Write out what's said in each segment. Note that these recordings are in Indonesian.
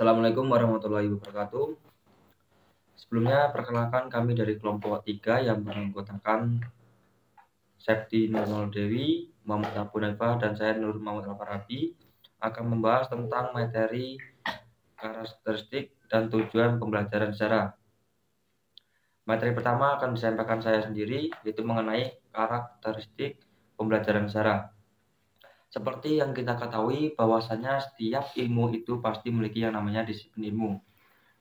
Assalamualaikum warahmatullahi wabarakatuh. Sebelumnya, perkenalkan kami dari kelompok 3 yang beranggotakan Septi Nurul Dewi, Muhammad Abu Naifah, dan saya Nur Muhammad Al-Farabi akan membahas tentang materi karakteristik dan tujuan pembelajaran sejarah. Materi pertama akan disampaikan saya sendiri, yaitu mengenai karakteristik pembelajaran sejarah. Seperti yang kita ketahui bahwasanya setiap ilmu itu pasti memiliki yang namanya disiplin ilmu.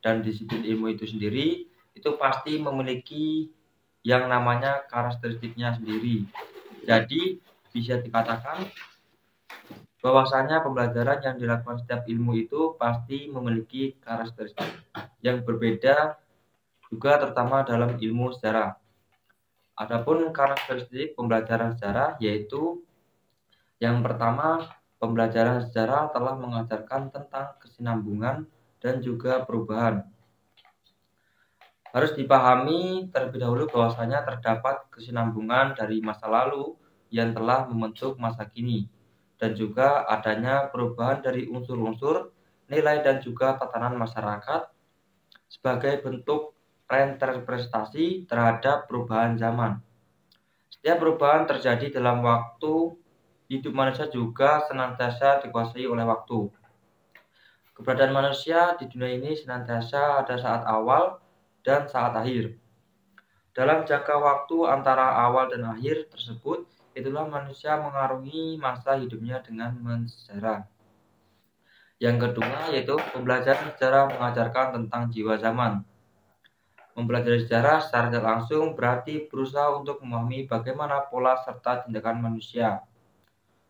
Dan disiplin ilmu itu sendiri itu pasti memiliki yang namanya karakteristiknya sendiri. Jadi bisa dikatakan bahwasanya pembelajaran yang dilakukan setiap ilmu itu pasti memiliki karakteristik yang berbeda juga, terutama dalam ilmu sejarah. Adapun karakteristik pembelajaran sejarah yaitu yang pertama, pembelajaran sejarah telah mengajarkan tentang kesinambungan dan juga perubahan. Harus dipahami terlebih dahulu bahwasanya terdapat kesinambungan dari masa lalu yang telah membentuk masa kini, dan juga adanya perubahan dari unsur-unsur, nilai, dan juga tatanan masyarakat sebagai bentuk reinterpretasi terhadap perubahan zaman. Setiap perubahan terjadi dalam waktu, hidup manusia juga senantiasa dikuasai oleh waktu. Keberadaan manusia di dunia ini senantiasa ada saat awal dan saat akhir. Dalam jangka waktu antara awal dan akhir tersebut, itulah manusia mengarungi masa hidupnya dengan mensejarah. Yang kedua yaitu pembelajaran sejarah mengajarkan tentang jiwa zaman. Mempelajari sejarah secara tidak langsung berarti berusaha untuk memahami bagaimana pola serta tindakan manusia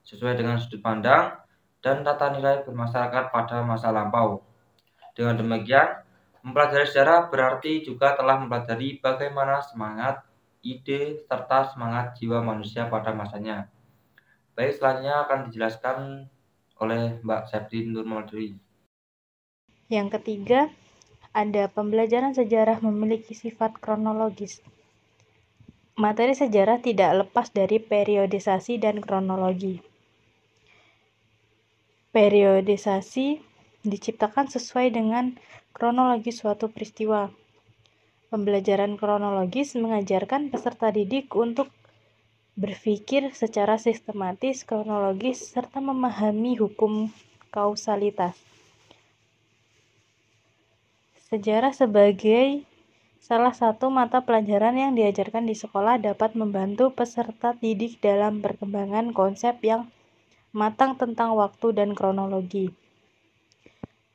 sesuai dengan sudut pandang dan tata nilai bermasyarakat pada masa lampau. Dengan demikian, mempelajari sejarah berarti juga telah mempelajari bagaimana semangat, ide, serta semangat jiwa manusia pada masanya. Baik, selanjutnya akan dijelaskan oleh Mbak Septi Nurmaldri. Yang ketiga, ada pembelajaran sejarah memiliki sifat kronologis. Materi sejarah tidak lepas dari periodisasi dan kronologi. Periodisasi diciptakan sesuai dengan kronologi suatu peristiwa. Pembelajaran kronologis mengajarkan peserta didik untuk berpikir secara sistematis, kronologis, serta memahami hukum kausalitas. Sejarah sebagai salah satu mata pelajaran yang diajarkan di sekolah dapat membantu peserta didik dalam perkembangan konsep yang matang tentang waktu dan kronologi.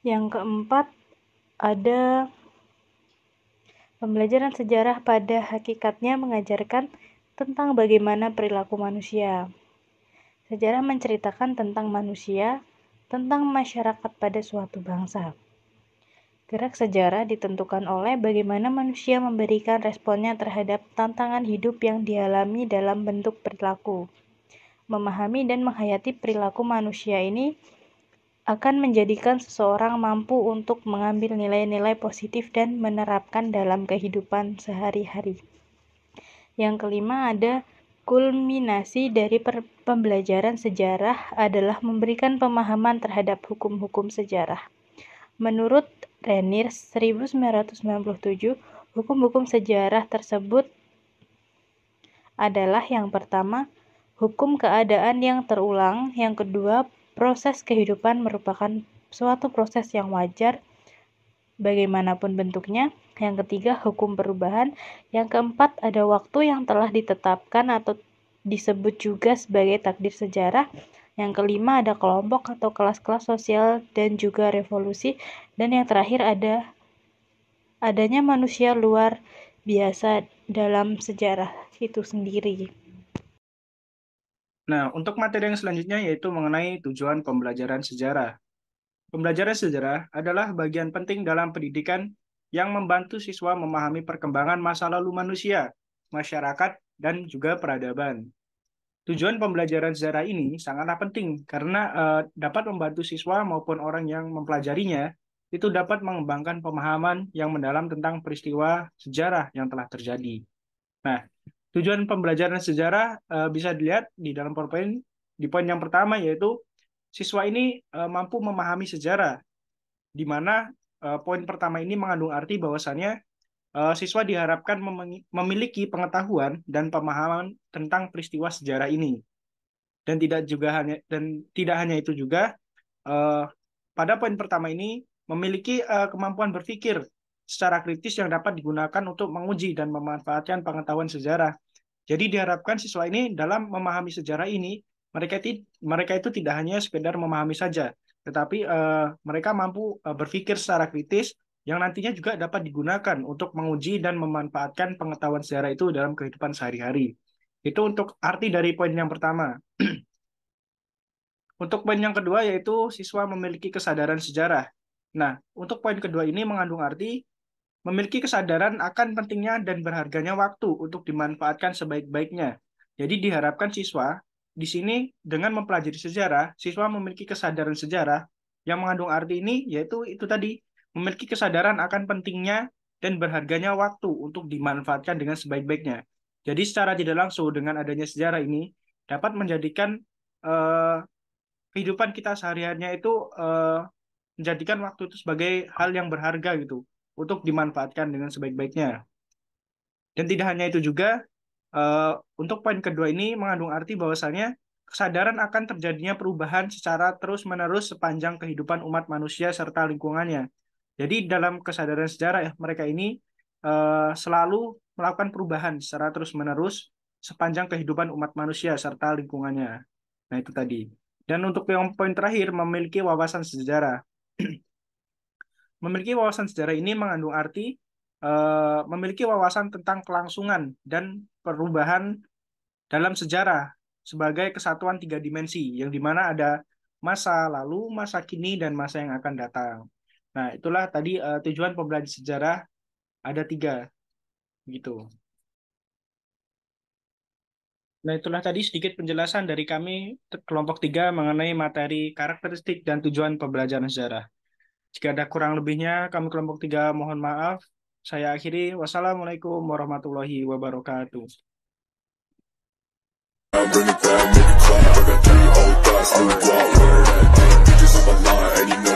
Yang keempat, ada pembelajaran sejarah pada hakikatnya mengajarkan tentang bagaimana perilaku manusia. Sejarah menceritakan tentang manusia, tentang masyarakat pada suatu bangsa. Gerak sejarah ditentukan oleh bagaimana manusia memberikan responnya terhadap tantangan hidup yang dialami dalam bentuk perilaku. Memahami dan menghayati perilaku manusia ini akan menjadikan seseorang mampu untuk mengambil nilai-nilai positif dan menerapkan dalam kehidupan sehari-hari. Yang kelima, ada kulminasi dari pembelajaran sejarah adalah memberikan pemahaman terhadap hukum-hukum sejarah. Menurut Renier 1997, hukum-hukum sejarah tersebut adalah yang pertama, hukum keadaan yang terulang, yang kedua, proses kehidupan merupakan suatu proses yang wajar bagaimanapun bentuknya, yang ketiga, hukum perubahan, yang keempat, ada waktu yang telah ditetapkan atau disebut juga sebagai takdir sejarah, yang kelima, ada kelompok atau kelas-kelas sosial dan juga revolusi, dan yang terakhir adanya manusia luar biasa dalam sejarah itu sendiri. Nah, untuk materi yang selanjutnya yaitu mengenai tujuan pembelajaran sejarah. Pembelajaran sejarah adalah bagian penting dalam pendidikan yang membantu siswa memahami perkembangan masa lalu manusia, masyarakat, dan juga peradaban. Tujuan pembelajaran sejarah ini sangatlah penting karena dapat membantu siswa maupun orang yang mempelajarinya itu dapat mengembangkan pemahaman yang mendalam tentang peristiwa sejarah yang telah terjadi. Nah, tujuan pembelajaran sejarah bisa dilihat di dalam PowerPoint di poin yang pertama yaitu siswa ini mampu memahami sejarah. di mana poin pertama ini mengandung arti bahwasannya siswa diharapkan memiliki pengetahuan dan pemahaman tentang peristiwa sejarah ini. Dan tidak hanya itu juga, pada poin pertama ini memiliki kemampuan berpikir secara kritis yang dapat digunakan untuk menguji dan memanfaatkan pengetahuan sejarah. Jadi diharapkan siswa ini dalam memahami sejarah ini, mereka itu tidak hanya sekedar memahami saja, tetapi mereka mampu berpikir secara kritis yang nantinya juga dapat digunakan untuk menguji dan memanfaatkan pengetahuan sejarah itu dalam kehidupan sehari-hari. Itu untuk arti dari poin yang pertama. Untuk poin yang kedua yaitu siswa memiliki kesadaran sejarah. Nah, untuk poin kedua ini mengandung arti memiliki kesadaran akan pentingnya dan berharganya waktu untuk dimanfaatkan sebaik-baiknya. Jadi diharapkan siswa di sini dengan mempelajari sejarah, siswa memiliki kesadaran sejarah yang mengandung arti ini yaitu itu tadi, memiliki kesadaran akan pentingnya dan berharganya waktu untuk dimanfaatkan dengan sebaik-baiknya. Jadi secara tidak langsung dengan adanya sejarah ini dapat menjadikan kehidupan kita sehari-harinya itu menjadikan waktu itu sebagai hal yang berharga gitu untuk dimanfaatkan dengan sebaik-baiknya. Dan tidak hanya itu juga, untuk poin kedua ini mengandung arti bahwasannya kesadaran akan terjadinya perubahan secara terus-menerus sepanjang kehidupan umat manusia serta lingkungannya. Jadi dalam kesadaran sejarah ya, mereka ini selalu melakukan perubahan secara terus-menerus sepanjang kehidupan umat manusia serta lingkungannya. Nah itu tadi. Dan untuk yang poin terakhir, memiliki wawasan sejarah. Memiliki wawasan sejarah ini mengandung arti memiliki wawasan tentang kelangsungan dan perubahan dalam sejarah sebagai kesatuan 3 dimensi, yang dimana ada masa lalu, masa kini, dan masa yang akan datang. Nah, itulah tadi tujuan pembelajaran sejarah ada 3, gitu. Nah, itulah tadi sedikit penjelasan dari kami kelompok 3 mengenai materi karakteristik dan tujuan pembelajaran sejarah. Jika ada kurang lebihnya, kami kelompok 3 mohon maaf. Saya akhiri. Wassalamualaikum warahmatullahi wabarakatuh. Bring it back, make it clap. I got 3 old thoughts, new block, wear that damn. Bitches on my line, and you know